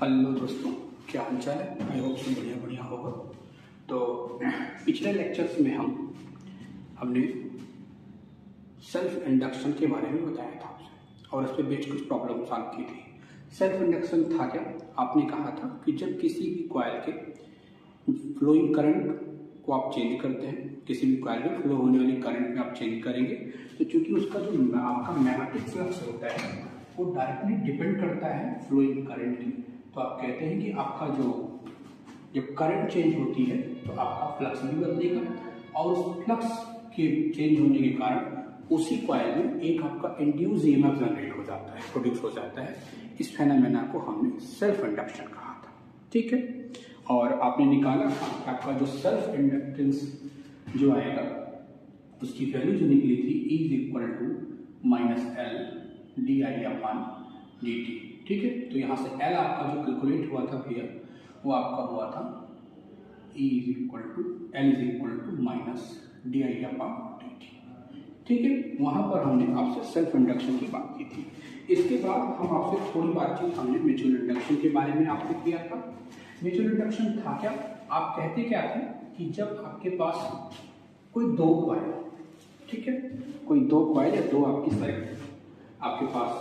Hello दोस्तों, क्या हाल चाल है। आई होप सब बढ़िया बढ़िया होगा। तो पिछले लेक्चर्स में हमने सेल्फ इंडक्शन के बारे में बताया था आपसे और उस पर बेच कुछ प्रॉब्लम सॉल्व की थी। सेल्फ इंडक्शन था क्या, आपने कहा था कि जब किसी भी कॉइल के फ्लोइंग करंट को आप चेंज करते हैं, किसी भी कॉइल में फ्लो होने वाली करंट में आप चेंज करेंगे तो चूंकि उसका जो आपका मैग्नेटिक फ्लक्स होता है वो डायरेक्टली डिपेंड करता है फ्लोइंग करंट की। तो आप कहते हैं कि आपका जब करंट चेंज होती है तो आपका फ्लक्स भी बदलेगा और उस फ्लक्स के चेंज होने के कारण उसी कॉइल में एक आपका इंड्यूस ईएमएफ जनरेट हो जाता है, प्रोड्यूस हो जाता है। इस फेनोमेना को हमने सेल्फ इंडक्शन कहा था, ठीक है। और आपने निकाला आपका जो सेल्फ इंडक्टेंस जो आएगा उसकी वैल्यू जो निकली थी E=-L di/dt, ठीक है। तो यहाँ से L आपका जो कैलकुलेट हुआ था भैया वो आपका हुआ था E=L=-di/dt, ठीक है। वहाँ पर हमने आपसे सेल्फ इंडक्शन की बात की थी। इसके बाद हम आपसे थोड़ी बातचीत हमने म्यूचुअल इंडक्शन के बारे में आपसे किया था। म्यूचुअल इंडक्शन था क्या, आप कहते क्या थे कि जब आपके पास कोई दो कॉइल, ठीक है, कोई दो कॉइल या दो आपकी सर्किट आपके पास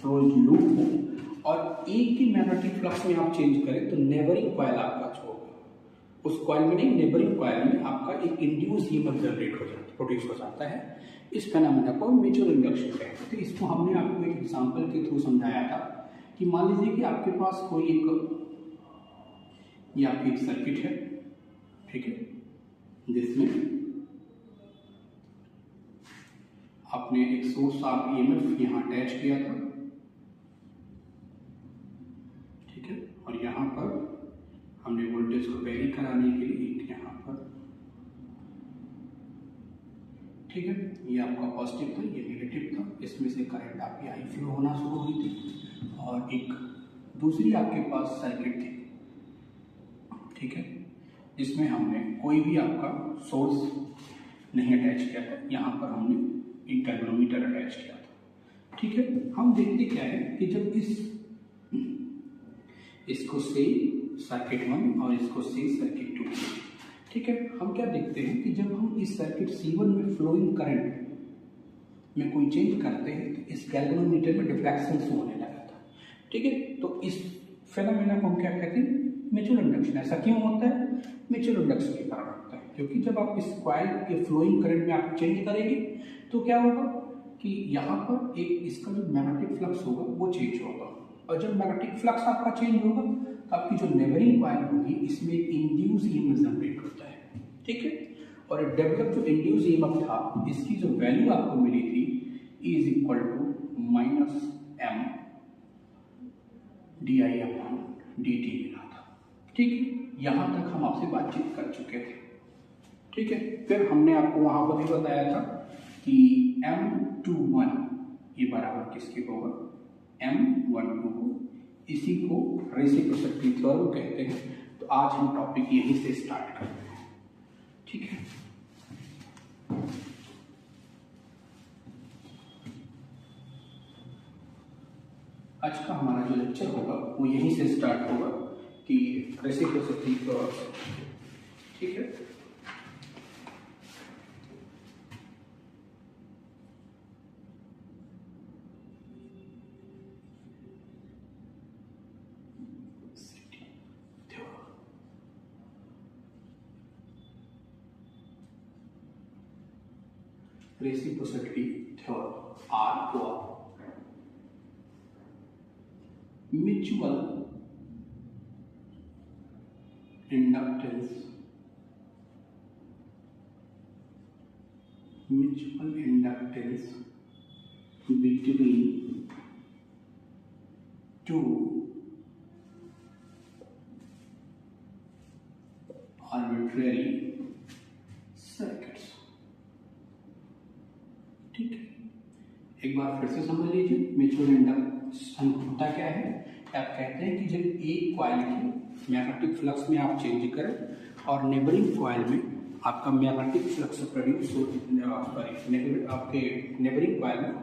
क्लोज्ड लूप हो और एक ही मैग्नेटिक फ्लक्स में आप चेंज करें तो नेबरिंग कॉइल आपका जो होगा उस कॉइल में नहीं, नेबरिंग कॉइल में आपका एक इंड्यूस ईएमएफ जनरेट हो जाता है, प्रोड्यूस हो जाता है। इस फेनोमेना को म्यूचुअल इंडक्शन कहते हैं। तो इसको हमने आपको एक एग्जांपल के थ्रू समझाया था कि मान लीजिए कि आपके पास कोई ये आपकी एक सर्किट है, ठीक है, जिसमें आपने एक सोर्स ऑफ ईएमएफ यहाँ अटैच किया था, ठीक है, और यहाँ पर हमने वोल्टेज को वेरी कराने के लिए एक यहाँ पर, ठीक है, ये आपका पॉजिटिव था, ये नेगेटिव था, इसमें से करंट आपकी आई फ्लो होना शुरू हुई थी और एक दूसरी आपके पास सर्किट थी, ठीक है, जिसमें हमने कोई भी आपका सोर्स नहीं अटैच किया था। यहाँ पर हमने एक गैल्वेनोमीटर अटैच किया था, ठीक है। हम देखते क्या है कि जब इसको से सर्किट 1 और इसको से सर्किट 2, ठीक है, हम क्या देखते हैं कि जब हम इस सर्किट C1 में फ्लोइंग करंट में कोई चेंज करते हैं तो इस गैल्वेनोमीटर में डिफ्लेक्शन शो होने लगा था, ठीक है। तो इस फेनोमेना को हम क्या कहते हैं, म्यूचुअल इंडक्शन। ऐसा क्यों होता है, म्यूचुअल इंडक्शन के कारण होता है, क्योंकि जब आप इस कॉइल के फ्लोइंग करंट में आप चेंज करेंगे तो क्या होगा कि यहाँ पर एक इसका जो मैग्नेटिक फ्लक्स होगा वो चेंज होगा और जब मैग्नेटिक फ्लक्स आपका चेंज होगा तो आपकी जो नेबरिंग कॉइल होगी इसमें इंड्यूस ईएमएफ जनरेट होता है, ठीक है। और डेवलप जो इंड्यूस ईएमएफ था इसकी जो वैल्यू आपको मिली थी E=-M di/dt मिला था, ठीक है। यहाँ तक हम आपसे बातचीत कर चुके थे, ठीक है। फिर हमने आपको वहां पर भी बताया था कि M21 ये बराबर किसके होगा, M12 को, इसी को रेसिप्रोसिटी थ्योरम कहते हैं। तो आज हम टॉपिक यहीं से स्टार्ट करते हैं, ठीक है। आज का हमारा जो लेक्चर होगा वो यहीं से स्टार्ट होगा कि रेसिप्रोसिटी थ्योरम, ठीक है। रेसिप्रोसिटी थ्योरम आर को mutual inductance between two arbitrary circuits, ठीक है। एक बार फिर से समझ लीजिए, म्यूचुअल इंडक्शन होता क्या है। आप कहते हैं कि जब एक कॉइल की मैग्नेटिक फ्लक्स में आप चेंज करें और नेबरिंग कॉइल में आपका मैग्नेटिक फ्लक्स प्रोड्यूस हो, आपके नेबरिंग कॉइल में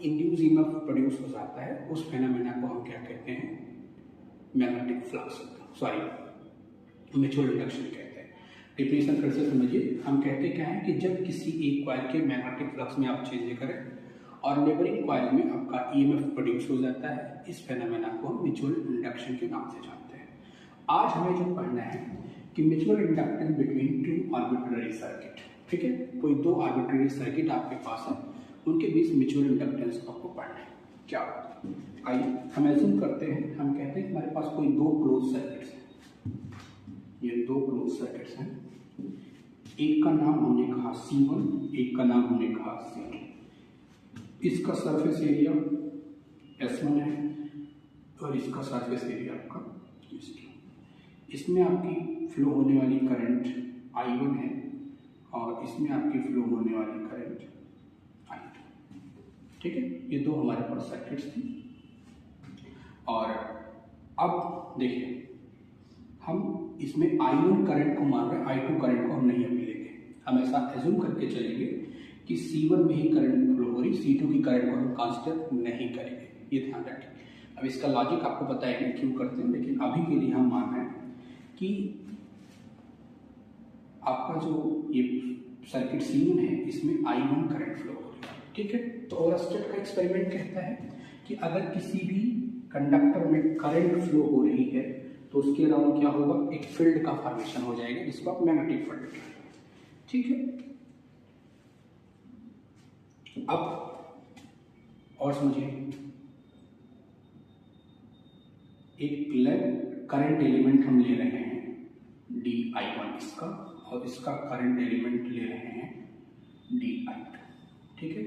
इंड्यूस ईएमएफ प्रोड्यूस हो जाता है, उस फेनोमेना को हम क्या कहते हैं, magnetic flux, sorry mutual induction कहते हैं। डिफिनेशन फिर से समझिए, हम कहते क्या है कि जब किसी एक कॉइल के मैग्नेटिक फ्लक्स में आप चेंज करें और नेबरिंग कॉइल में आपका ईएमएफ प्रोड्यूस हो जाता है, इस फेनोमेना को हम म्यूचुअल इंडक्शन के नाम से जानते हैं। आज हमें जो पढ़ना है कि mutual inductance between two arbitrary circuit, ठीक है, कोई दो आर्बिट्ररी सर्किट आपके पास है, उनके बीच म्यूचुअल इंडक्टेंस को आपको पढ़ना है। क्या आइए हम एज्यूम करते हैं, हम कहते हैं हमारे पास कोई दो क्लोज सर्किट्स हैं, ये दो क्लोज सर्किट्स हैं, एक का नाम हमने कहा C1, एक का नाम हमने कहा C2। इसका सरफेस एरिया S1 है और इसका सरफेस एरिया आपका S2। इसमें आपकी फ्लो होने वाली करंट I1 है और इसमें आपकी फ्लो होने वाली करंट I2, ठीक है। ये दो हमारे पास सर्किट्स थी और अब देखिए हम इसमें I1 करंट को मान रहे हैं, I2 करंट को हम नहीं अभी लेंगे। हम ऐसा एज्यूम करके चलेंगे कि C1 में ही करंट फ्लो हो रही, C2 की करंट को हम कंसिडर नहीं करेंगे, ये ध्यान रखें। अब इसका लॉजिक आपको बताएंगे क्यों करते हैं, लेकिन अभी के लिए हम मान रहे हैं कि आपका जो ये सर्किट C1 है इसमें I1 करंट फ्लो हो रही है, ठीक है। तो ओरस्टेड का एक्सपेरिमेंट कहता है कि अगर किसी भी कंडक्टर में करंट फ्लो हो रही है तो उसके अराउंड क्या होगा, एक फील्ड का फॉर्मेशन हो जाएगा जिसको आप मैग्नेटिक फील्ड कहते हैं, ठीक है। अब और समझिए, एक करंट एलिमेंट हम ले रहे हैं dI1 इसका, और इसका करंट एलिमेंट ले रहे हैं dI2, ठीक है।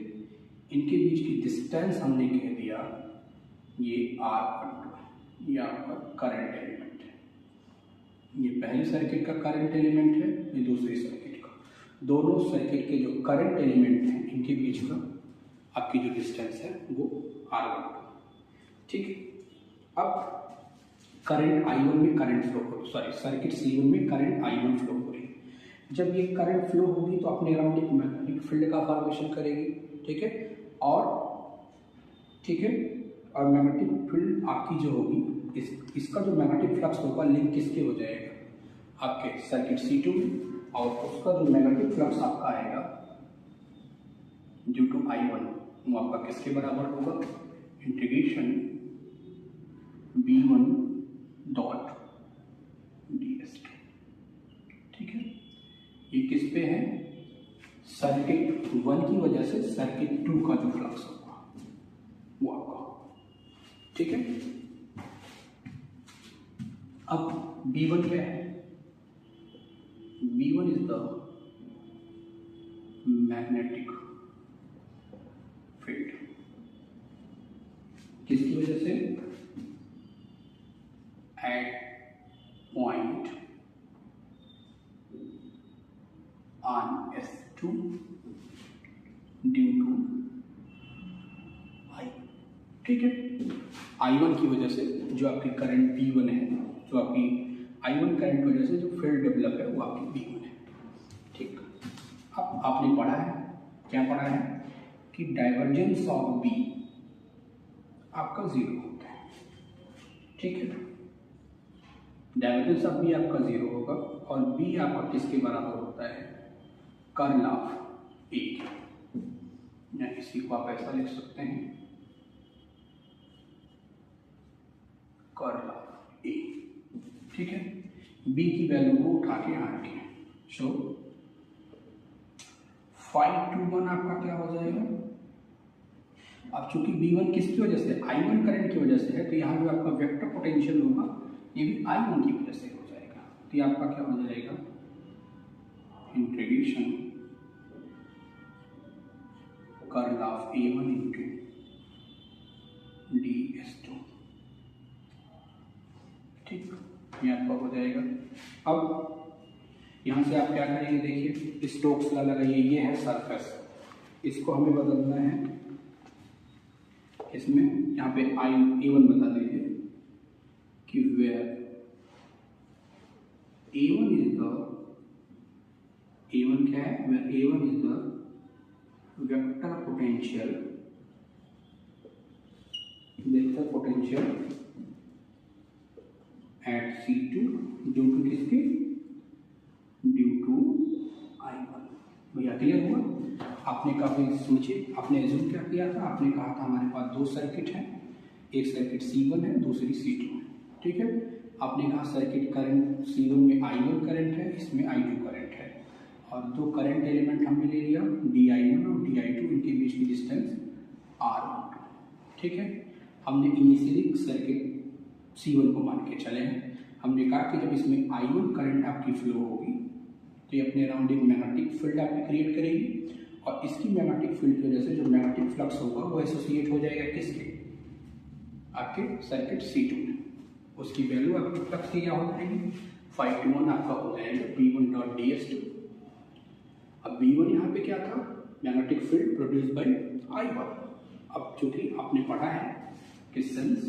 इनके बीच की डिस्टेंस हमने कह दिया ये R12 है, ये आपका करंट एलिमेंट है, ये पहले सर्किट का करंट एलिमेंट है, ये दूसरे सर्किट का। दोनों सर्किट के जो करंट एलिमेंट हैं इनके बीच का आपकी जो डिस्टेंस है वो R12, ठीक है। अब करंट I1 में करंट फ्लो हो, सॉरी सर्किट C1 में करंट I1 फ्लो हो रही है। जब ये करंट फ्लो होगी तो अपने अराउंड एक मैग्नेटिक फील्ड का फॉर्मेशन करेगी, ठीक है। और ठीक है, और मैग्नेटिक फील्ड आपकी जो होगी इसका जो मैग्नेटिक फ्लक्स होगा लिंक किसके हो जाएगा, आपके सर्किट C2 में, और उसका जो मैग्नेटिक फ्लक्स आपका आएगा ड्यू टू I1 वो आपका किसके बराबर होगा, इंटीग्रेशन V1 डॉट ds2, ठीक है। ये किस पे है, सर्किट 1 की वजह से सर्किट 2 का जो फ्लक्स होगा वो आपका, ठीक है। अब V1 क्या है, V1 is the magnetic field, किसकी वजह से, at point on S2 due to I, ठीक है। I1 की वजह से जो आपकी करंट V1 है, जो आपकी I1 करंट की वजह से जो फील्ड डेवलप है वो आपकी V1 है, ठीक। अब आपने पढ़ा है, क्या पढ़ा है कि डाइवर्जेंस ऑफ B आपका 0 होता है, ठीक है। डाइवर्जेंस ऑफ B आपका 0 होगा और B आपका किसके बराबर होता है, कर्ल ऑफ A, या इसी को आप ऐसा लिख सकते हैं, कर्ल ऑफ A, ठीक है। B की वैल्यू को उठा के यहाँ रखें, सो 5 to 1 आपका क्या हो जाएगा। अब चूंकि B1 किसकी वजह से, I1 करंट की वजह से है, तो यहाँ जो आपका वेक्टर पोटेंशियल होगा ये भी I1 की वजह से हो जाएगा, तो ये आपका क्या हो जाएगा, integration curl of A1 into ds2, ठीक, ये आपका हो जाएगा। अब यहाँ से आप क्या करेंगे, देखिए स्टोक्स लॉ लगाइए, ये है सरफेस, इसको हमें बदलना है इसमें, यहाँ पे A1 बता दीजिए कि वेयर A1 क्या है, where A1 is the vector potential at C2 due to किसके, ड्यू टू I1। भैया क्लियर हुआ? आपने काफी सोचिए, आपने एज्यूम क्या किया था, आपने कहा था हमारे पास दो सर्किट हैं, एक सर्किट C1 है, दूसरी C2 है, ठीक है। आपने कहा सर्किट करंट C1 में I1 करंट है, इसमें I2 करंट है, और दो करंट एलिमेंट हमने ले लिया di1 और di2, इनके बीच की डिस्टेंस R12, ठीक है। हमने इनिशियली सर्किट C1 को मान के चले हैं। हमने कहा कि जब इसमें I1 करंट आपकी फ्लो होगी तो ये अपने अराउंड एक मैग्नेटिक फील्ड आपकी क्रिएट करेगी, और इसकी मैग्नेटिक फील्ड की वजह से जो मैग्नेटिक फ्लक्स होगा वो एसोसिएट हो जाएगा किसके, आपके सर्किट C2 में। उसकी वैल्यू आपकी फ्लक्स की क्या हो जाएगी, 5:1 आपका हो जाएगा V1.ds2। अब V1 यहाँ पे क्या था, magnetic field produce by I1। अब चूंकि आपने पढ़ा है कि सिंस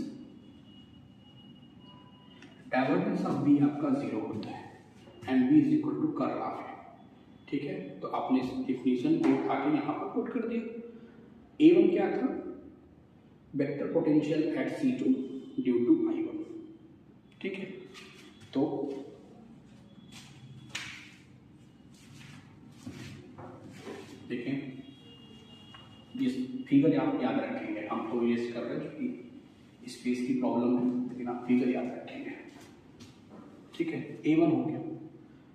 डाइवर्जेंस ऑफ B आपका 0 होता है and B is equal to curl of है, ठीक है। तो आपने इस डिफिनीशन को उठा के यहाँ पर पुट कर दिया। A1 क्या था, vector potential at C2 due to I1, ठीक है। तो देखें, ये फिगर आप याद रखेंगे, हम तो ये कर रहे हैं कि स्पेस की प्रॉब्लम है, लेकिन आप फिगर याद रखेंगे, ठीक है। A1 हो गया।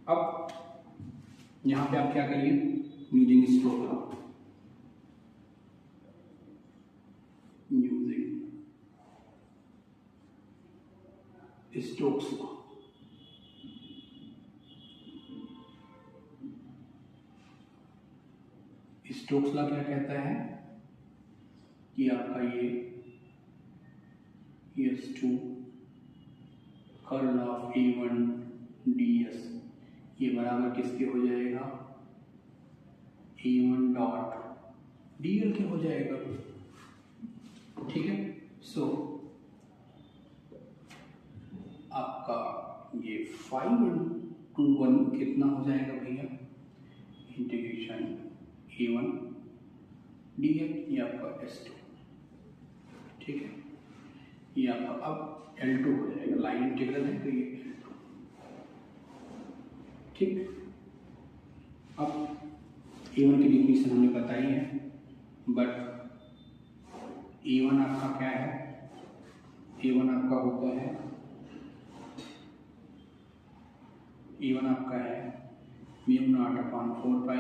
अब यहाँ पे आप क्या करिए, using stroke law, using Stokes law, Stokes law क्या कहता है कि आपका ये S2 curl of A1 ds ये बराबर किसके हो जाएगा, A1 डॉट dl के हो जाएगा, ठीक है। सो आपका ये 5:1 कितना हो जाएगा भैया, इंटीग्रेशन A1 dl, ये आपका S2, ठीक है। ये आपका अब L2 हो जाएगा, लाइन इंटीग्रल है तो ये L2, ठीक। अब A1 की डिफिनीशन हमने बताई है, बट A1 आपका क्या है, A1 आपका होता है, A1 आपका है μ0/4 पाई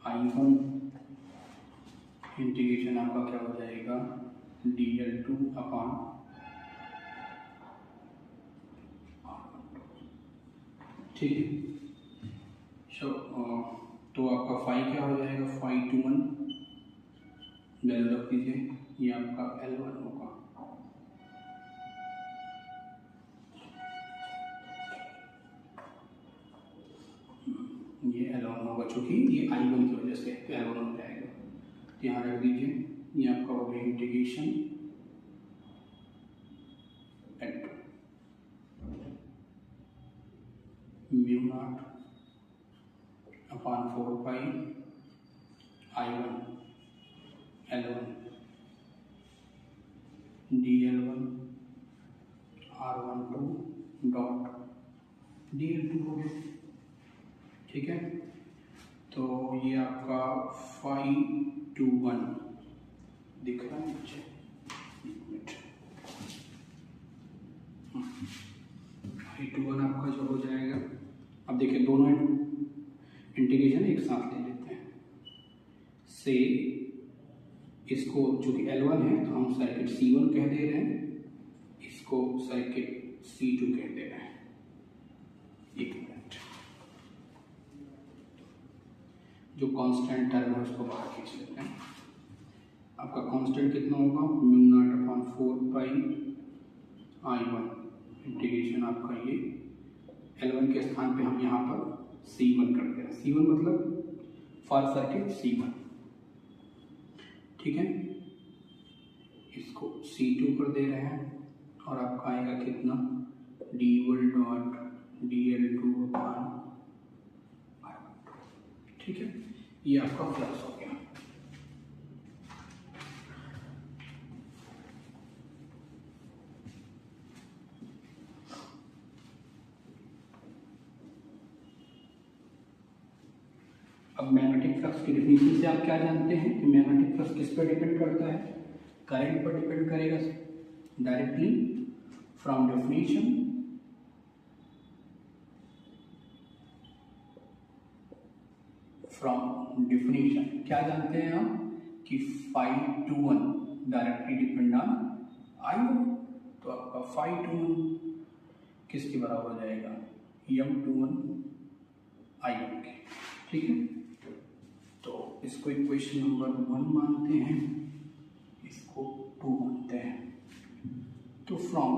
I1 इंटीग्रेशन आपका क्या हो जाएगा dl2 अपॉन, ठीक है। तो आपका फाई क्या हो जाएगा, 5:1 वैल्यू रख दीजिए, ये आपका L1 होगा, ये L1 होगा, चूंकि ये I1 की वजह से L1 हो जाएगा, यहाँ रख दीजिए, ये आपका हो गया इंटीग्रेशन L2 μ0/4 पाई I1 L1 dl1 R12 dot dl2 हो गया, ठीक है। तो ये आपका 5:1 दिख रहा है नीचे, एक मिनट, 5:1 आपका जो हो जाएगा। अब देखिए दोनों इंटीग्रेशन एक साथ ले लेते हैं, से इसको चूंकि L1 है तो हम सर्किट C1 कह दे रहे हैं, इसको सर्किट C2 कह दे रहे हैं, एक मिनट, जो कांस्टेंट टर्म है उसको बाहर खींच लेते हैं। आपका कांस्टेंट कितना होगा, μ0/4 पाई I1 इंटीग्रेशन आपका ये L1 के स्थान पे हम यहाँ पर C1 करते हैं, C1 मतलब फॉर सर्किट C1, ठीक है। इसको C2 कर दे रहे हैं, और आपका आएगा कितना, d1 डॉट dl2 अपॉन, ठीक है। ये आपका फ्लक्स हो गया। अब मैग्नेटिक फ्लक्स की डेफिनेशन से आप क्या जानते हैं कि मैग्नेटिक फ्लक्स किस पर डिपेंड करता है? करंट पर डिपेंड करेगा डायरेक्टली। फ्रॉम डेफिनेशन क्या जानते हैं हम कि phi to 1 directly depend on I1। तो आपका phi to 1 किसके बराबर हो जाएगा? M21 I1 के। ठीक है, तो इसको इक्वेशन नंबर 1 मानते हैं, इसको 2 मानते हैं। तो फ्रॉम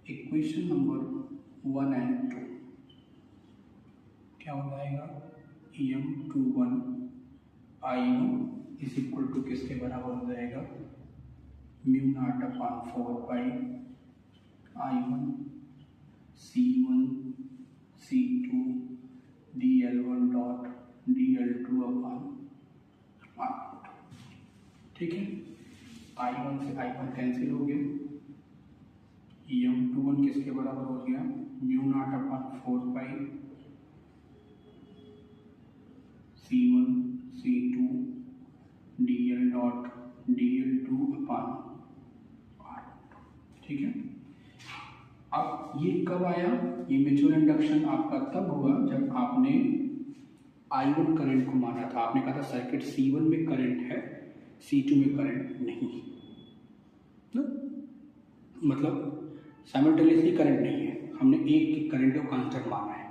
इक्वेशन नंबर 1 एंड 2 क्या हो जाएगा? M21 I1 is equal to किसके बराबर हो जाएगा? Mu not upon 4 pi I1 C1 C2 dl1 dot dl2 upon R2। ठीक है, I1 से I1 कैंसिल हो गया, M21 किसके बराबर हो गया? म्यू नॉट अपॉन 4 पाई C1 C2 dl dot dl2 upon R2। ठीक है, अब ये कब आया? ये म्यूचुअल इंडक्शन आपका तब हुआ जब आपने I1 करंट को माना था। आपने कहा था सर्किट C1 में करंट है, C2 में करंट नहीं है, मतलब साइमल्टेनियसली करंट नहीं है, हमने एक की करंट को कांस्टेंट माना है।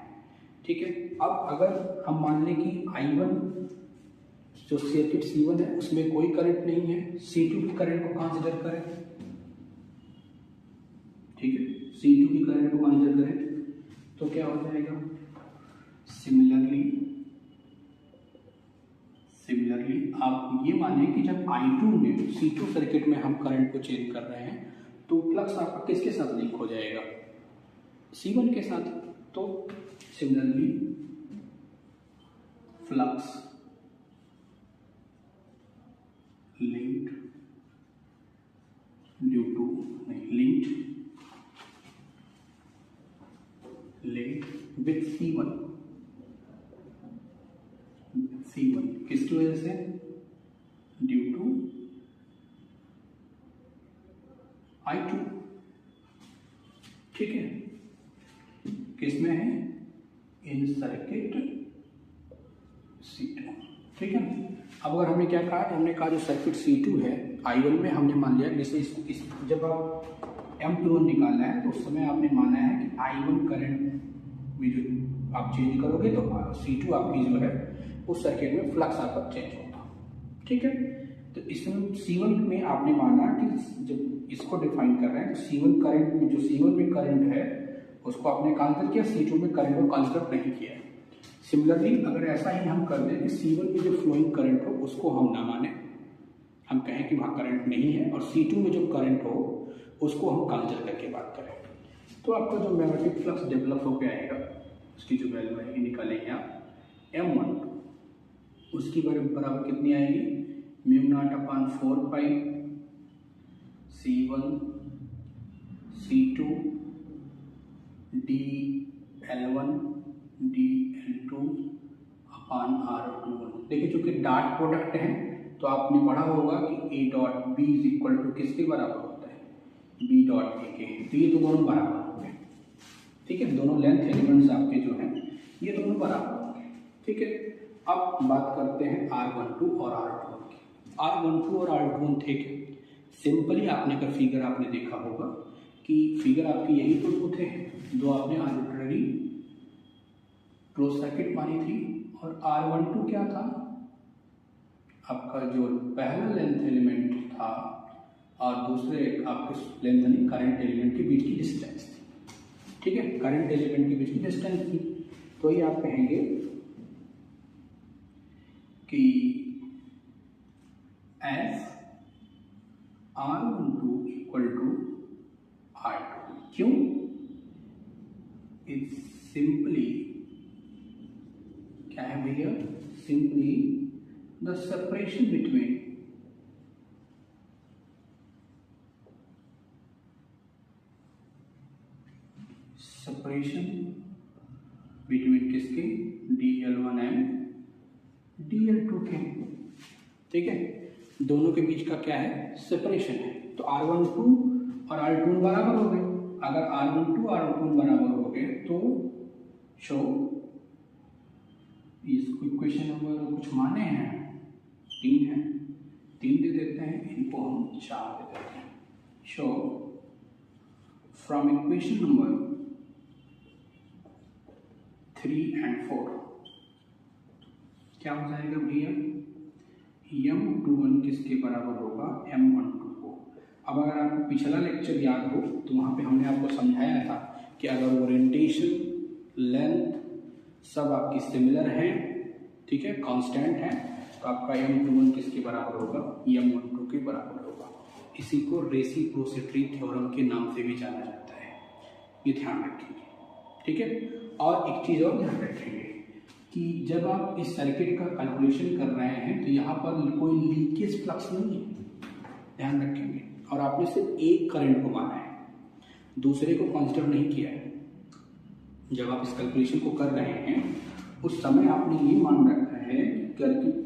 ठीक है, अब अगर हम मान लें कि I1 जो सर्किट C1 है उसमें कोई करंट नहीं है, C2 की करंट को कंसीडर करें। ठीक है, C2 की करंट को कंसीडर करें तो क्या हो जाएगा? सिमिलरली आप ये माने कि जब I2 में C2 सर्किट में हम करंट को चेंज कर रहे हैं तो फ्लक्स आपका किसके साथ लिंक हो जाएगा? C1 के साथ। तो similarly flux linked due to linked with C1 किसकी वजह से? Due to I2। ठीक है, किसमें है? In circuit C2। ठीक है, अब अगर हमने क्या कहा? हमने कहा जो सर्किट C2 है I1 में हमने मान लिया, जैसे जब आप M21 निकालना है तो उस समय आपने माना है कि I1 करंट में जो आप चेंज करोगे तो C2 आपकी जो है उस सर्किट में फ्लक्स आपका चेंज होगा। ठीक है, तो इसमें C1 में आपने माना कि जब इसको डिफाइन कर रहे हैं तो C1 करंट में जो C1 में करंट है उसको आपने कंसीडर किया, C2 में करंट को कंसीडर नहीं किया। सिमिलरली अगर ऐसा ही हम कर दें कि C1 में जो फ्लोइंग करंट हो उसको हम ना माने, हम कहें कि वहाँ करंट नहीं है, और C2 में जो करंट हो उसको हम कंसीडर करके बात करें, तो आपका जो मैग्नेटिक फ्लक्स डेवलप होकर आएगा उसकी जो वैल्यू आएगी निकालेंगे आप M12, उसकी बराबर कितनी आएगी? म्यू नॉट अपॉन 4 पाई C1 C2 dl1 dl2 upon R21। देखिए चूंकि डॉट प्रोडक्ट है तो आपने पढ़ा होगा कि A dot B is equal to किसके बराबर होता है? B डॉट A के। तो ये तो दोनों बराबर हो गए। ठीक है, दोनों लेंथ एलिमेंट्स आपके जो हैं ये दोनों बराबर होंगे। ठीक है, अब बात करते हैं R12 और R21 की। R12 और R21 थे क्या? सिंपली आपने अगर फिगर आपने देखा होगा कि फिगर आपकी यही तो दो थे, दो आपने आर्बिट्ररी क्लोज सर्किट मानी थी, और R12 क्या था? आपका जो पहला लेंथ एलिमेंट था और दूसरे आपके लेंथ यानी करंट एलिमेंट के बीच की डिस्टेंस थी। ठीक है, करंट एलिमेंट के बीच की डिस्टेंस थी, तो ये आप कहेंगे कि S R12 equal to R2। क्यों? इट्स सिंपली क्या है भैया? Simply the separation between between किसके, DL1 एंड DL2 के, ठीक है। दोनों के बीच का क्या है, सेपरेशन है। तो R12 और R21 बराबर हो गए। अगर R12 R21 बराबर हो गए तो शो इसको इक्वेशन नंबर कुछ माने हैं, 3 है, 3 दे देते हैं, इनको हम 4 दे देते हैं। Show from equation number 3 and 4 क्या हो जाएगा भैया, M21 किसके बराबर होगा, M12 को। अब अगर आपको पिछला लेक्चर याद हो तो वहाँ पे हमने आपको समझाया था कि अगर ओरिएंटेशन, लेंथ सब आपकी सिमिलर हैं, ठीक है, कांस्टेंट है, तो आपका M21 किसके बराबर होगा, M12 के बराबर होगा। इसी को रेसिप्रोसिटी थ्योरम के नाम से भी जाना जाता है, ये ध्यान रखेंगे, ठीक है। और एक चीज़ और ध्यान रखेंगे कि जब आप इस सर्किट का कैलकुलेशन कर रहे हैं तो यहाँ पर कोई लीकेज फ्लक्स नहीं है, ध्यान रखेंगे। और आपने सिर्फ एक करंट को माना है, दूसरे को कंसिडर नहीं किया है। जब आप इस कैलकुलेशन को कर रहे हैं उस समय आपने ये मान रखा है कि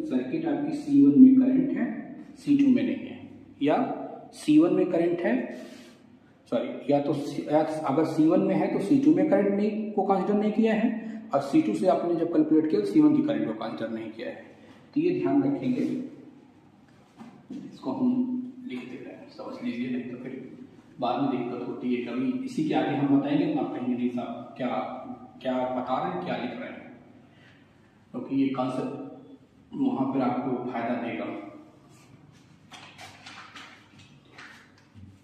सर्किट आपकी C1 में करंट है, C2 में नहीं है, या C1 में करंट है, सॉरी, या तो अगर C1 में है तो C2 में करंट नहीं को कंसिडर नहीं किया है, और C2 से आपने जब कैलकुलेट किया तो C1 की करंट को कंसिडर नहीं किया है। तो ये ध्यान रखेंगे, इसको हम लिख दे रहे हैं, समझ लीजिए, नहीं तो फिर बाद में दिक्कत होती है। कभी इसी के आगे हम बताएंगे तो आप कहेंगे नहीं साहब क्या क्या बता रहे हैं, क्या लिख रहे हैं, क्योंकि ये कॉन्सेप्ट वहाँ पर आपको फायदा देगा।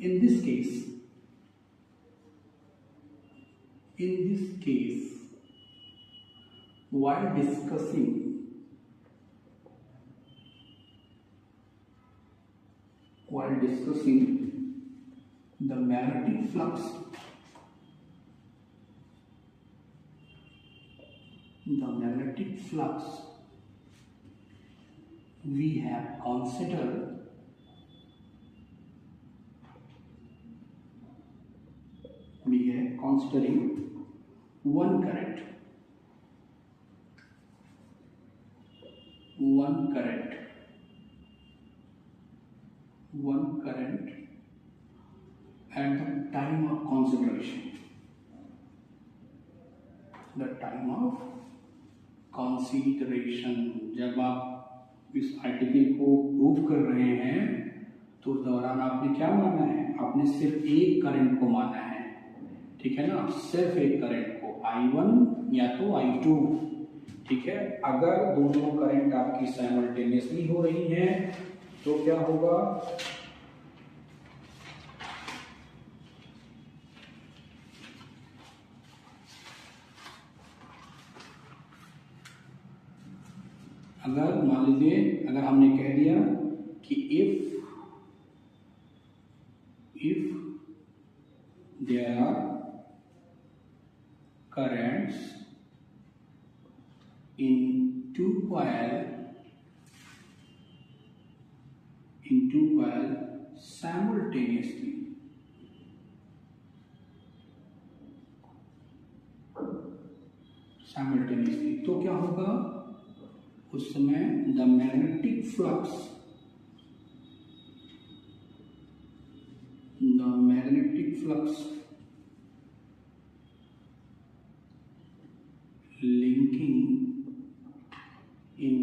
In this case, while discussing the magnetic flux, we have considering one current at the time of consideration. जब आप इस आर्टिकल को प्रूव कर रहे हैं तो उस दौरान आपने क्या माना है, आपने सिर्फ एक करंट को माना है, ठीक है ना, सिर्फ एक करंट को, I1 या तो I2, ठीक है। अगर दोनों करंट आपकी साइमल्टेनियसली हो रही हैं तो क्या होगा, अगर मान लीजिए, अगर हमने कह दिया कि if there are currents in two coils simultaneously, तो क्या होगा उस समय, the magnetic flux linking in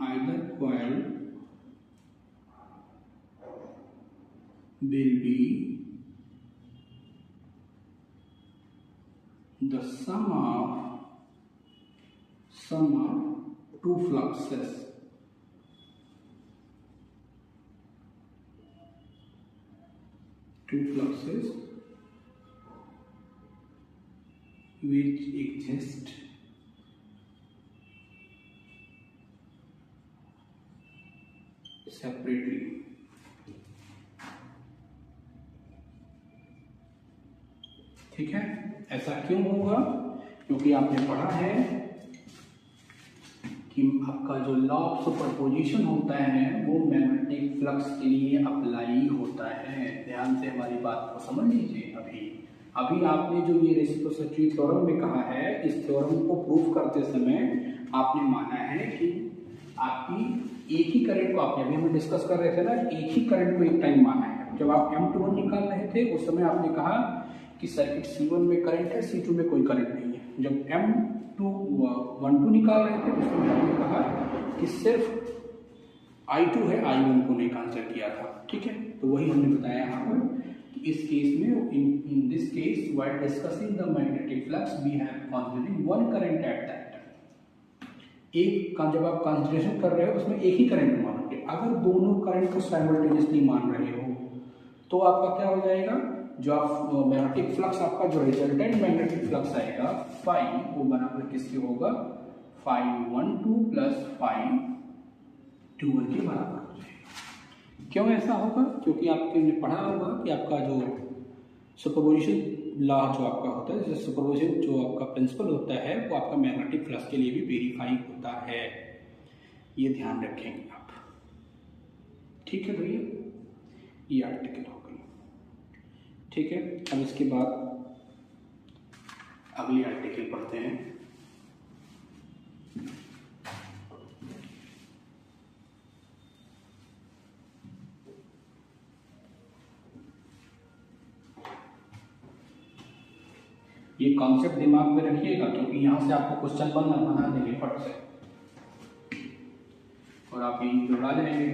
either coil will be the sum of two fluxes which exist separately. ठीक है, ऐसा क्यों होगा, क्योंकि आपने पढ़ा है कि आपका जो लॉ ऑफ सुपरपोजिशन होता है वो मैग्नेटिक फ्लक्स के लिए अप्लाई होता है। ध्यान से हमारी बात को समझ लीजिए। अभी आपने जो ये रेसिप्रोसिटी थ्योरम में कहा है, इस थ्योरम को प्रूव करते समय आपने माना है कि आपकी एक ही करंट को, आपने अभी हम डिस्कस कर रहे थे ना, एक ही करंट को एक टाइम माना है। जब आप M21 निकाल रहे थे उस समय आपने कहा कि सर्किट C1 में करंट है, C2 में कोई करंट नहीं है। जब M12 निकाल रहे थे उस समय आपने कहा कि सिर्फ I2 है, I1 को नहीं कंसिडर किया था। ठीक है, तो वही हमने बताया यहाँ पर कि इस केस में, in this case while discussing the magnetic flux we have considering one current at that time. एक का जब आप कंसिडरेशन कर रहे हो उसमें एक ही करंट मानोगे। अगर दोनों करंट को साइमल्टेनियसली मान रहे हो तो आपका क्या हो जाएगा, जो आप मैग्नेटिक फ्लक्स, आपका जो रिजल्टेंट मैग्नेटिक फ्लक्स आएगा फाई, वो बराबर किसके होगा, φ12 प्लस φ21 के बराबर हो जाएगा। क्यों ऐसा होगा, क्योंकि आपने पढ़ा होगा कि आपका जो सुपरपोजिशन लॉ जो आपका होता है, जैसे सुपरपोजिशन जो आपका प्रिंसिपल होता है वो आपका मैग्नेटिक फ्लक्स के लिए भी वेरीफाई होता है। ये ध्यान रखेंगे आप। ठीक है भैया, ये आर्टिकल हो गई। ठीक है, अब इसके बाद अगली आर्टिकल पढ़ते हैं। ये कॉन्सेप्ट दिमाग में रखिएगा क्योंकि यहाँ से आपको क्वेश्चन बना देंगे फट से, और आप यही दोहरा जाएंगे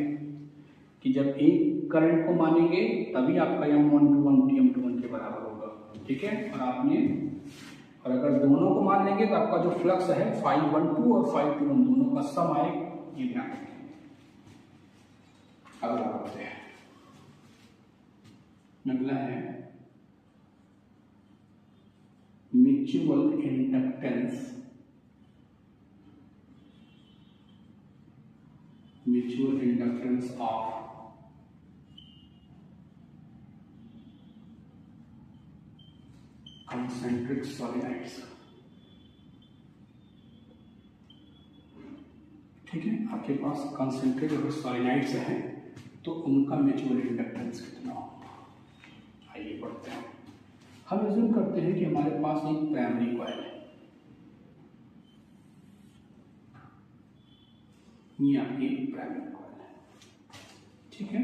कि जब एक करंट को मानेंगे तभी आपका M12 के बराबर होगा। ठीक है, और अगर दोनों को मान लेंगे तो आपका जो फ्लक्स है φ12 और φ21 दोनों का सम आएगा। ये ध्यान रखेंगे। अगला बढ़ते हैं। अगला है mutual inductance of concentric solenoids। ठीक है, आपके पास कंसेंट्रिक अगर सॉलिनॉइड्स हैं तो उनका म्यूचुअल इंडक्टेंस कितना होगा। आइए पढ़ते हैं। हम अज्यूम करते हैं कि हमारे पास एक प्राइमरी कॉइल है, ये आपकी प्राइमरी कॉइल है। ठीक है,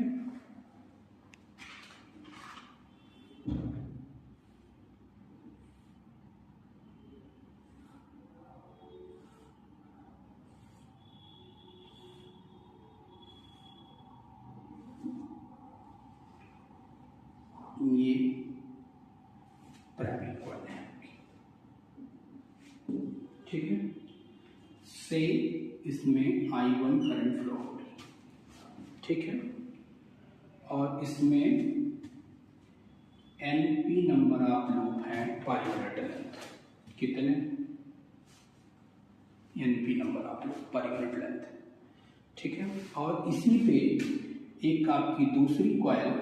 ये प्राइमरी कॉइल है। ठीक है, से इसमें I1 करंट फ्लो हो रही है। ठीक है, और इसमें NP नंबर ऑफ लूप है पर यूनिट लेंथ। कितने? NP number of loop per unit length. ठीक है, और इसी पे एक आपकी दूसरी कॉइल,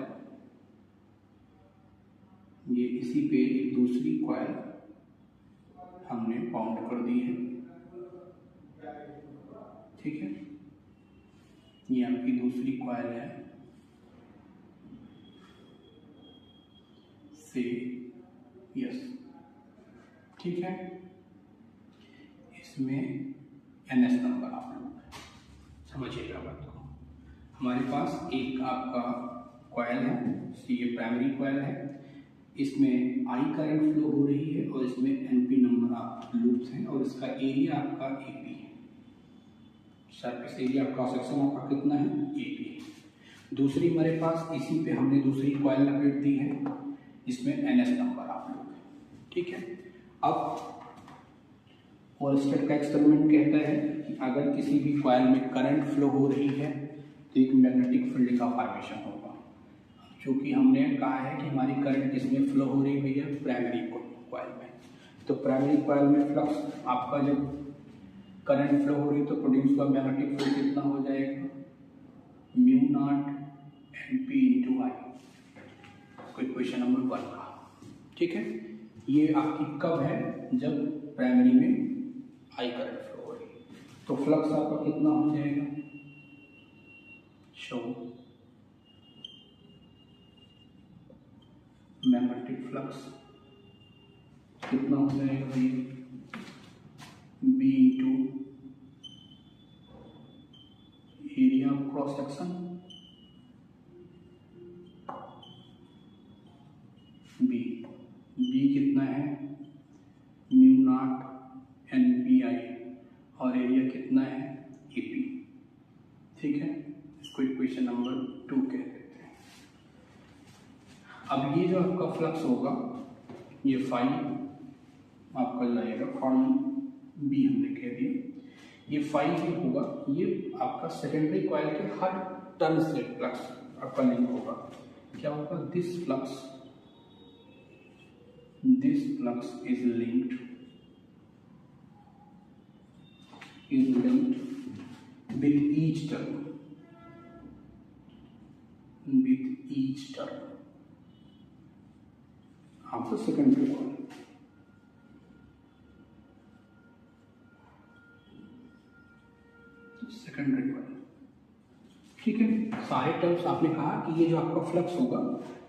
ये इसी पे एक दूसरी कॉइल हमने पाउंड कर दी है। ठीक है, ये आपकी दूसरी कॉइल है से यस। ठीक है, इसमें NS नंबर आप लोग समझिएगा बात को। हमारे पास एक आपका कॉइल है, ये प्राइमरी कॉइल है, इसमें I करंट फ्लो हो रही है और इसमें NP नंबर ऑफ लूप्स हैं और इसका एरिया आपका AP है। सरफेस एरिया क्रॉस सेक्शन आपका कितना है? AP है। दूसरी हमारे पास इसी पे हमने दूसरी कॉइल लपेट दी है, इसमें NS नंबर ऑफ लूप। ठीक है, अब ओलस्टेड का एक्सपेरिमेंट कहता है कि अगर किसी भी कॉइल में करंट फ्लो हो रही है तो एक मैग्नेटिक फील्ड का फॉर्मेशन होगा। क्योंकि हमने कहा है कि हमारी करंट किसमें फ्लो हो रही है भैया? प्राइमरी कॉइल में। तो प्राइमरी कॉइल में फ्लक्स आपका जब करंट फ्लो हो रही है तो प्रोड्यूस का मैग्नेटिक फील्ड कितना हो जाएगा? μ0 NP × I। कोई क्वेश्चन नंबर 1 का। ठीक है, ये आपकी कब है? जब प्राइमरी में I करंट फ्लो हो रही है। तो फ्लक्स आपका कितना हो जाएगा, शो मैग्नेटिक फ्लक्स कितना हो जाएगा भाई, B into area of cross section B, B कितना है mu naught N P I और एरिया कितना है ए पी। ठीक है, इसको इक्वेशन नंबर 2 कह देते हैं। अब ये जो आपका फ्लक्स होगा ये फाई आपका जाएगा, फाई बी हमने कह दिया, ये फाई बी होगा, ये आपका सेकेंडरी कॉइल के हर टर्न से फ्लक्स आपका लिंक होगा। क्या होगा, this flux is linked with each turn of the secondary coil। Secondary coil, ठीक है। सारे टर्म्स आपने कहा कि ये जो आपका फ्लक्स होगा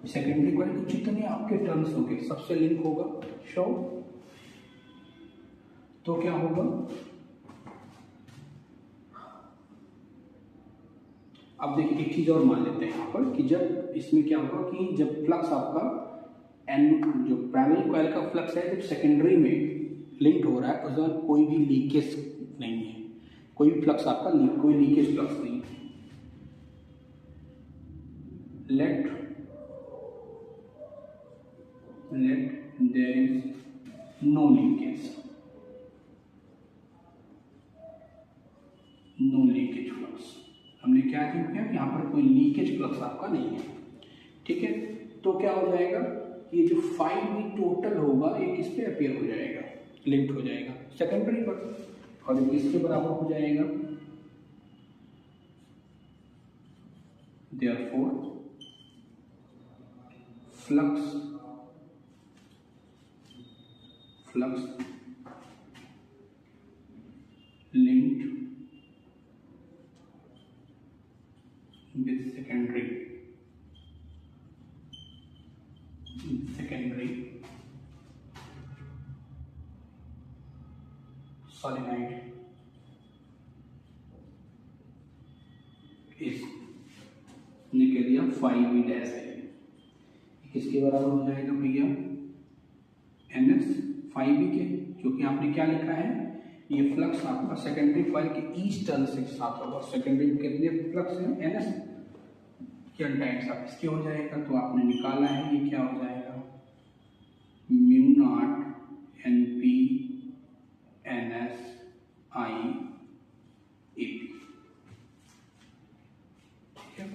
सेकेंडरी कॉइल के जितने आपके टर्म्स होंगे सबसे लिंक होगा, शो। तो क्या होगा, अब देखिए एक चीज और मान लेते हैं यहाँ पर कि जब इसमें क्या होगा कि जब फ्लक्स आपका एन जो प्राइमरी कॉइल का फ्लक्स है जब सेकेंडरी में लिंक्ड हो रहा है उस दौरान कोई भी लीकेज नहीं है, कोई भी फ्लक्स आपका कोई लीकेज फ्लक्स नहीं है। let there is no leakage flux. हमने क्या किया कि यहाँ पर कोई लीकेज फ्लक्स आपका नहीं है, ठीक है। तो क्या हो जाएगा, ये जो फाई बी टोटल होगा ये किस पे अपीयर हो जाएगा, लिंक्ड हो जाएगा सेकेंडरी पर, और ये किसके बराबर हो जाएगा, therefore flux linked with secondary solenoid is निकल दिया फाई बी डैश है, किसके बराबर हो जाएगा भैया, एन एस फाई बी के, क्योंकि आपने क्या लिखा है ये फ्लक्स आपका सेकेंडरी कॉइल के ईच टर्न से साथ होगा। सेकेंडरी में कितने फ्लक्स हैं, एन एस के टाइम्स आप इसके हो जाएगा, तो आपने निकाला है ये क्या हो जाएगा, mu naught N P N S I A P. ठीक है,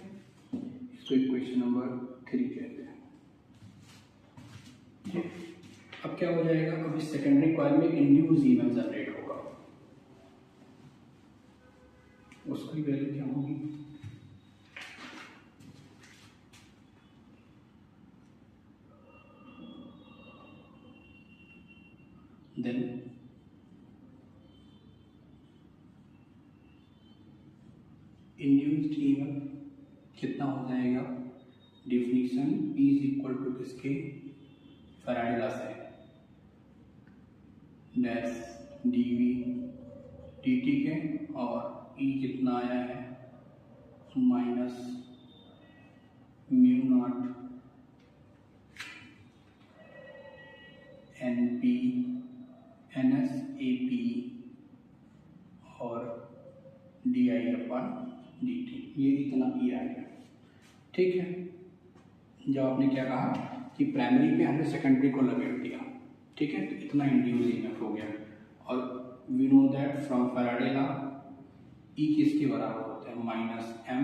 इसको इक्वेशन नंबर 3 कहते हैं। अब क्या हो जाएगा, अब इस सेकेंडरी कॉइल में इंड्यूस ईएमएफ जनरेट होगा, उसकी वैल्यू क्या होगी, देन इंड्यूस्ड ईएमएफ कितना हो जाएगा, definition E is equal to किसके, फैराडे लॉ से डैश dV dt के, और E कितना आया है minus mu naught N P N S A P और D I upon D T, ये इतना E आ गया। ठीक है, जब आपने क्या कहा कि प्राइमरी पे हमने सेकेंडरी को लपेट दिया, ठीक है, तो इतना इंड्यूस ईएमएफ हो गया। और we know that from Faraday law E किसके बराबर होता है, minus M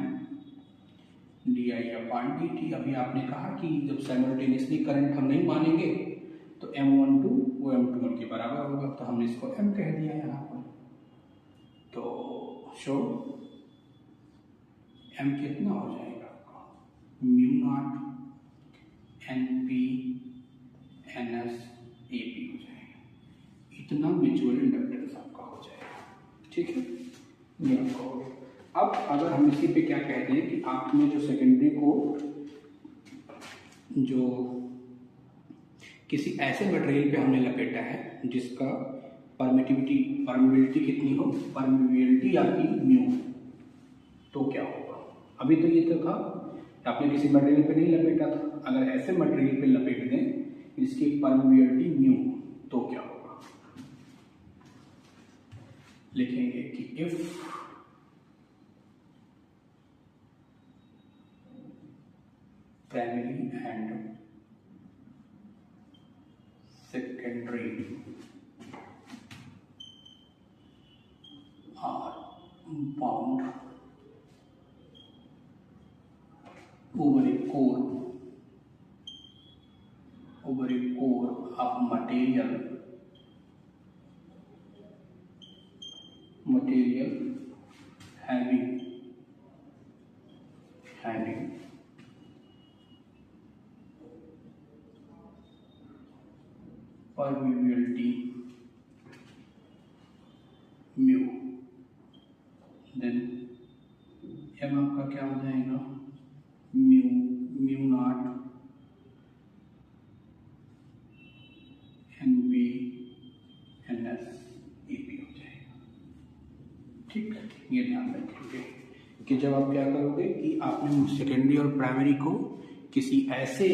D I upon D T. अभी आपने कहा कि जब साइमल्टेनियसली करंट हम नहीं मानेंगे तो M12 वो M21 के बराबर होगा, तो हमने इसको M कह दिया यहाँ पर। तो शो M कितना हो जाएगा आपका, mu naught N P N S A P हो जाएगा, इतना म्यूचुअल इंडक्टेंस आपका हो जाएगा। ठीक है। ये आपका हो गया। अब अगर हम इसी पे क्या कहते हैं कि आपने जो सेकेंडरी को जो किसी ऐसे मटेरियल पे हमने लपेटा है जिसका परमिबिलिटी कितनी हो, परमिबिलिटी आपकी म्यू, तो क्या होगा। अभी तो ये तो था आपने किसी मटेरियल पे नहीं लपेटा था, अगर ऐसे मटेरियल पे लपेट दें जिसकी परमिबिलिटी म्यू, तो क्या होगा। लिखेंगे कि if primary and secondary are bound over a core of material having permeability mu, then M आपका क्या हो जाएगा, mu naught N B N S E P हो जाएगा। ठीक, ये ध्यान रखेंगे कि जब आप क्या करोगे कि आपने सेकेंडरी और प्राइमरी को किसी ऐसे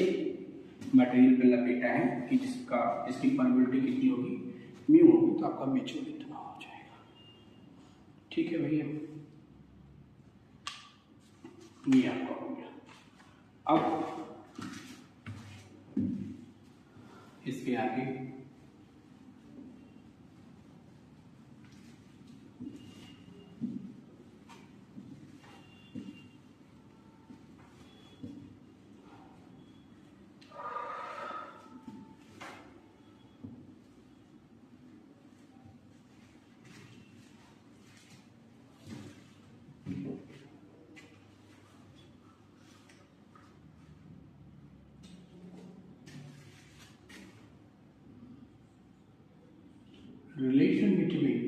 मटेरियल पे लपेटा है कि जिसकी परमिबिलिटी कितनी होगी, म्यू होगी, तो आपका म्यूचुअल इतना हो जाएगा। ठीक है भैया, ये आपका हो गया। अब इसके आगे relation between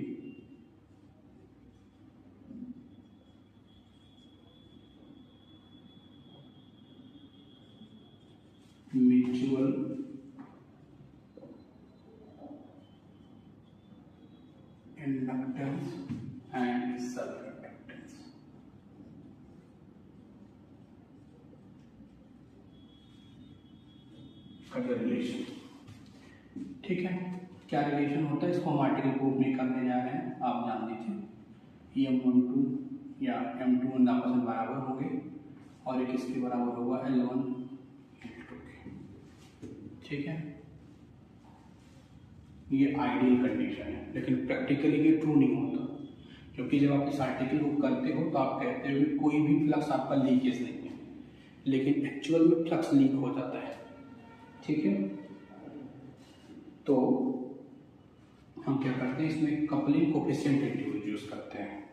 mutual inductance and self-inductance। का रिलेशन, ठीक है, क्या रिलेशन होता है इसको हम आर्टिकल प्रूफ में करने जा रहे हैं। आप जान लीजिए M12 या M2 आपस में बराबर होंगे और एक इसके बराबर होगा L1 L2 के। ठीक है, ये आइडियल कंडीशन है, लेकिन प्रैक्टिकली ये ट्रू नहीं होता, क्योंकि जब आप इस आर्टिकल को करते हो तो आप कहते हो कि कोई भी फ्लक्स आपका लीकेज नहीं है, लेकिन एक्चुअल में फ्लक्स लीक हो जाता है। ठीक है, तो हम क्या करते हैं, इसमें कपलिंग कोफिशिएंट इंट्रोड्यूस करते हैं।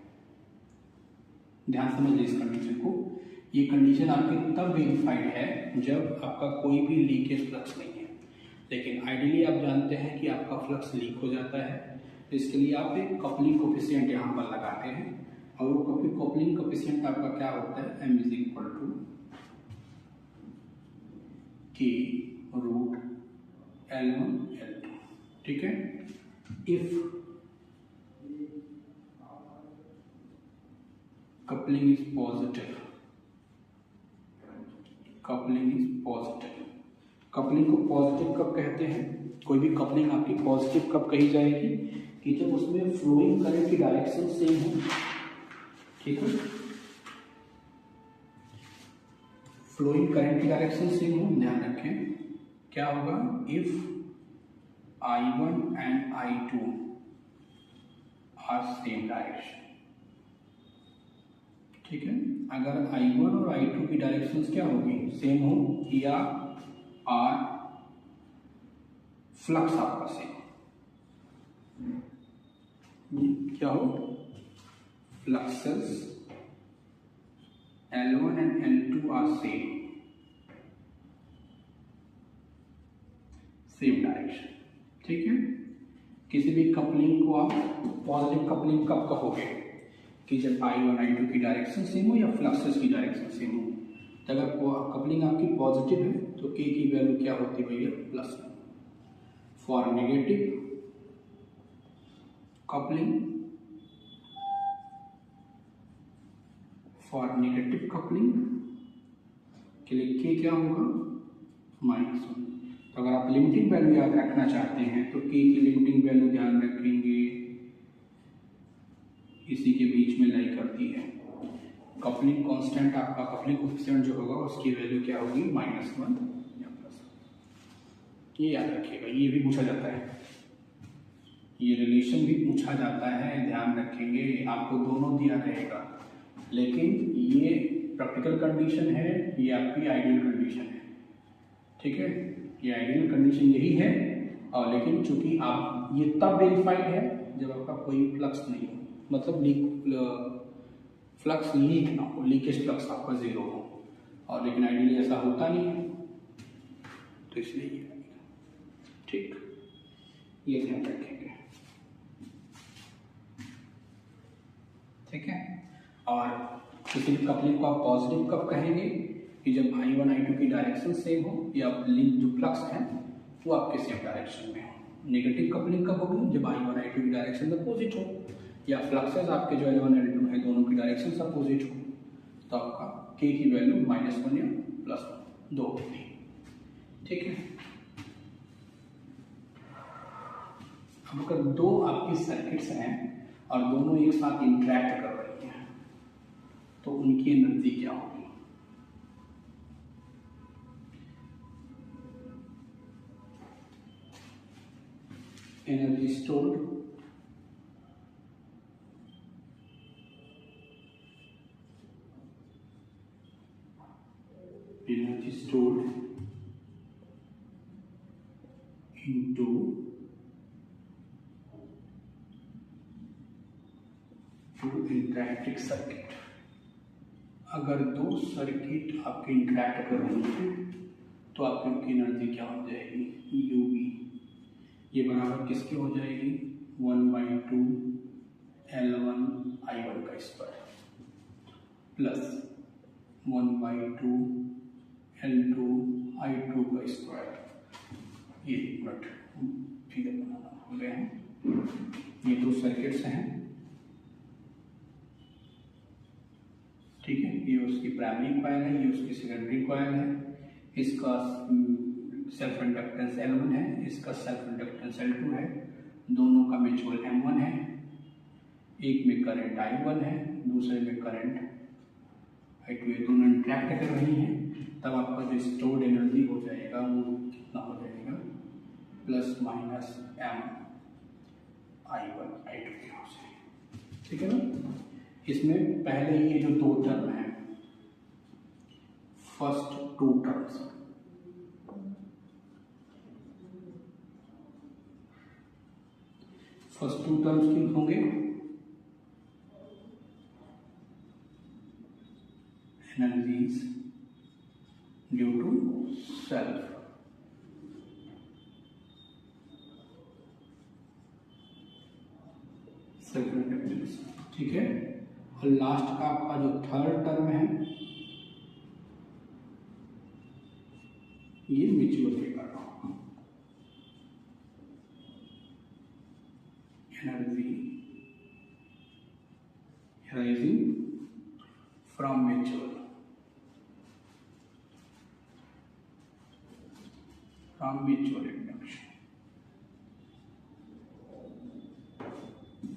ध्यान समझिए इस कंडीशन को। ये कंडीशन आपकी तब वेरीफाइड है जब आपका कोई भी लीकेज फ्लक्स नहीं है, लेकिन आइडियली आप जानते हैं कि आपका फ्लक्स लीक हो जाता है, तो इसके लिए आप एक कपलिंग कोफिशिएंट यहाँ पर लगाते हैं, और वो कपलिंग कोफिशिएंट आपका क्या होता है, m = k root L1 L2। ठीक है, if coupling is positive, coupling को पॉजिटिव कब कहते हैं, कोई भी कपलिंग आपकी पॉजिटिव कब कही जाएगी, कि जब उसमें फ्लोइंग करंट की डायरेक्शन सेम हो। ठीक है, फ्लोइंग करंट की डायरेक्शन सेम हो, ध्यान रखें क्या होगा, if I1 and I2 are same direction. ठीक है, अगर I1 और I2 की डायरेक्शंस क्या होगी, सेम हो, या आर फ्लक्स आपका सेम, क्या हो, fluxes L1 and L2 are same direction. ठीक है, किसी भी कपलिंग को आप पॉजिटिव कपलिंग कब कहोगे, कि जब I1 I2 की डायरेक्शन सेम हो या फ्लक्सेस की डायरेक्शन सेम हो, तो अगर कपलिंग आपकी पॉजिटिव है तो K की वैल्यू क्या होती है भैया, plus. For negative coupling, for negative coupling के लिए K क्या होगा, -1। तो अगर आप लिमिटिंग वैल्यू याद रखना चाहते हैं तो K की लिमिटिंग वैल्यू ध्यान रखेंगे इसी के बीच में लाई करती है। कपलिंग कांस्टेंट आपका कपलिंग कोएफिशिएंट जो होगा उसकी वैल्यू क्या होगी, -1 या प्लस। ये याद रखिएगा, ये भी पूछा जाता है, ये रिलेशन भी पूछा जाता है, ध्यान रखेंगे। आपको दोनों दिया रहेगा, लेकिन ये प्रैक्टिकल कंडीशन है, ये आपकी आइडियल कंडीशन है, ठीक है। ये आइडियल कंडीशन यही है, और लेकिन चूंकि आप ये तब वेरीफाइड है जब आपका कोई फ्लक्स नहीं हो, मतलब फ्लक्स लीक ना हो, लीकेज फ्लक्स आपका 0 हो, और लेकिन आइडियली ऐसा होता नहीं है, तो इसलिए ये ठीक, ये ध्यान रखेंगे, ठीक है। और किसी कपलिंग को आप पॉजिटिव कब कहेंगे, कि जब I1 I2 की डायरेक्शन सेम हो या लिंक जो फ्लक्स है वो आपके सेम डायरेक्शन में हो। नेगेटिव कपलिंग कब होगी, जब I1 I2 की डायरेक्शन अपोजिट हो, या फ्लक्सेस आपके जो L1 L2 है दोनों की डायरेक्शन अपोजिट हो, तो आपका K की वैल्यू -1 या +1 दो होगी, ठीक है। अब अगर दो आपकी सर्किट्स हैं और दोनों एक साथ इंटरैक्ट कर रही हैं तो उनकी एनर्जी क्या होगी, energy stored, energy stored into interacting circuit. अगर दो सर्किट आपके इंटरैक्ट कर रही हैं तो आपकी उनकी एनर्जी क्या हो जाएगी, UV। ये बराबर किसकी हो जाएगी, 1/2 L1 I1 का स्क्वायर प्लस 1/2 L2 I2 का स्क्वायर। ये मिनट फिगर बनाना हो गए हैं, ये दो सर्किट्स हैं, ठीक है। ये उसकी प्राइमरी कॉइल है, ये उसकी सेकेंडरी कॉइल है। इसका सेल्फ इंडक्टेंस L1 है, इसका सेल्फ इंडक्टेंस L2 है। दोनों का म्यूचुअल M1 है। एक में करंट I1 है, दूसरे में करंट I2। ये दोनों इंटरैक्ट कर रही हैं, तब आपका जो स्टोर्ड एनर्जी हो जाएगा वो कितना हो जाएगा, ±M I1 I2 की हो जाएगी, ठीक है ना। इसमें पहले ये जो दो टर्म है, first two terms, first two terms क्यों होंगे, energies due to self inductance, ठीक है। और लास्ट का आपका जो थर्ड टर्म है ये म्यूचुअल के कर रहा हूं, energy rising from mutual, from mutual induction,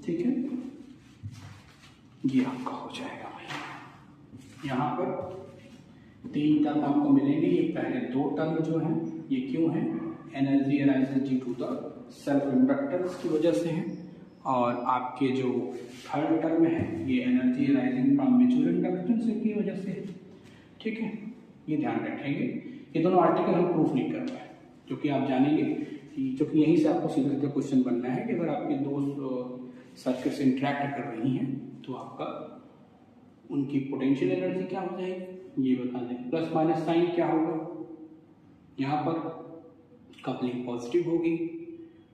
ठीक है। ये आपका हो जाएगा भाई। यहाँ पर तीन टर्म आपको मिलेंगे। ये पहले दो टर्म जो हैं ये क्यों है, energy arises due to the self inductance की वजह से है, और आपके जो थर्ड टर्म है ये energy arising from mutual inductance की वजह से, ठीक है। ये ध्यान रखेंगे। ये दोनों आर्टिकल हम प्रूफ नहीं कर रहे हैं, क्योंकि आप जानेंगे कि क्योंकि यहीं से आपको सीधा सीधा क्वेश्चन बनना है कि अगर आपके दो सर्किट्स इंटरैक्ट कर रही हैं तो आपका उनकी पोटेंशियल एनर्जी क्या हो जाएगी ये बता दें। प्लस माइनस साइन क्या होगा, यहाँ पर कपलिंग पॉजिटिव होगी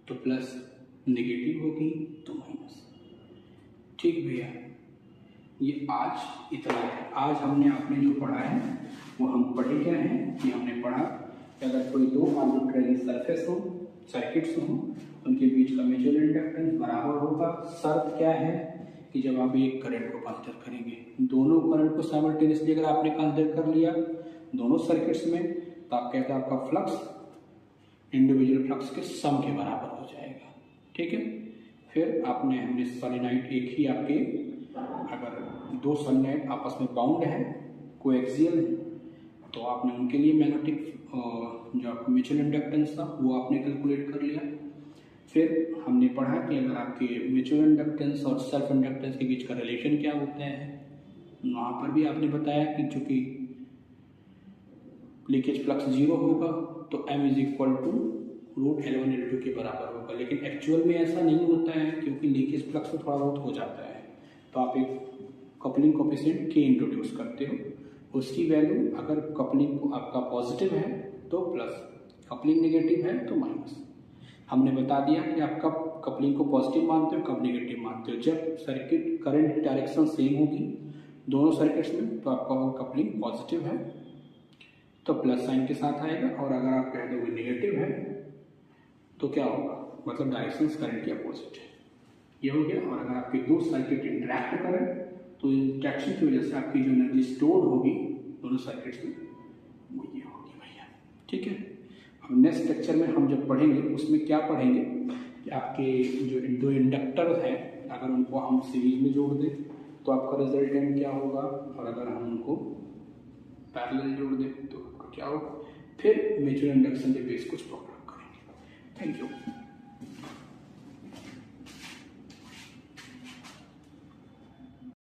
तो प्लस, नेगेटिव होगी तो माइनस, ठीक भैया। ये आज इतना है। आज हमने आपने जो पढ़ा है वो हम पढ़े क्या हैं कि हमने पढ़ा कि अगर कोई दो आर्बिट्रेरी सरफेस हो, सर्किट्स हो, उनके बीच का म्यूचुअल इंडक्टेंस बराबर होगा। शर्त क्या है कि जब आप एक करंट को कंसीडर करेंगे, दोनों करंट को साइमल्टेनियसली अगर आपने कंसीडर कर लिया दोनों सर्किट्स में, तो आप कहते हैं आपका फ्लक्स इंडिविजुअल फ्लक्स के सम के बराबर हो जाएगा। ठीक है। फिर हमने सोलेनॉइड एक ही आपके, अगर दो सोलेनॉइड आपस में बाउंड है, कोएक्सियल है, तो आपने उनके लिए मैग्नेटिक जो आपका म्यूचुअल इंडक्टेंस था वो आपने कैलकुलेट कर लिया। फिर हमने पढ़ा कि अगर आपके म्यूचुअल इंडक्टेंस और सेल्फ इंडक्टेंस के बीच का रिलेशन क्या होता है, वहाँ पर भी आपने बताया कि चूंकि लीकेज फ्लक्स 0 होगा तो m is equal to √L1L2 के बराबर होगा। लेकिन एक्चुअल में ऐसा नहीं होता है क्योंकि लीकेज फ्लक्स में थोड़ा बहुत हो जाता है, तो आप एक कपलिंग कोफिशिएंट K इंट्रोड्यूस करते हो, उसकी वैल्यू अगर कपलिंग आपका पॉजिटिव है तो प्लस, कपलिंग नेगेटिव है तो माइनस। हमने बता दिया कि आप कब कपलिंग को पॉजिटिव मानते हो, कब नेगेटिव मानते हो। जब सर्किट करंट डायरेक्शन सेम होगी दोनों सर्किट्स में तो आपका वो कपलिंग पॉजिटिव है तो प्लस साइन के साथ आएगा, और अगर आप कह दोगे नेगेटिव है तो क्या होगा, मतलब डायरेक्शन करंट की अपोजिट है, ये हो गया। और अगर आपके दो सर्किट इंटरेक्ट करें तो इंटरेक्शन की वजह से आपकी जो एनर्जी स्टोर होगी दोनों सर्किट्स में वो ये होगी भैया। ठीक है। अब नेक्स्ट लेक्चर में हम जब पढ़ेंगे उसमें क्या पढ़ेंगे कि आपके जो दो इंडक्टर हैं अगर उनको हम सीरीज में जोड़ दें तो आपका रिजल्टेंट क्या होगा, और अगर हम उनको पैरेलल जोड़ दें तो आपका क्या होगा। फिर म्यूचुअल इंडक्शन के बेस कुछ प्रॉब्लम करेंगे। Thank you.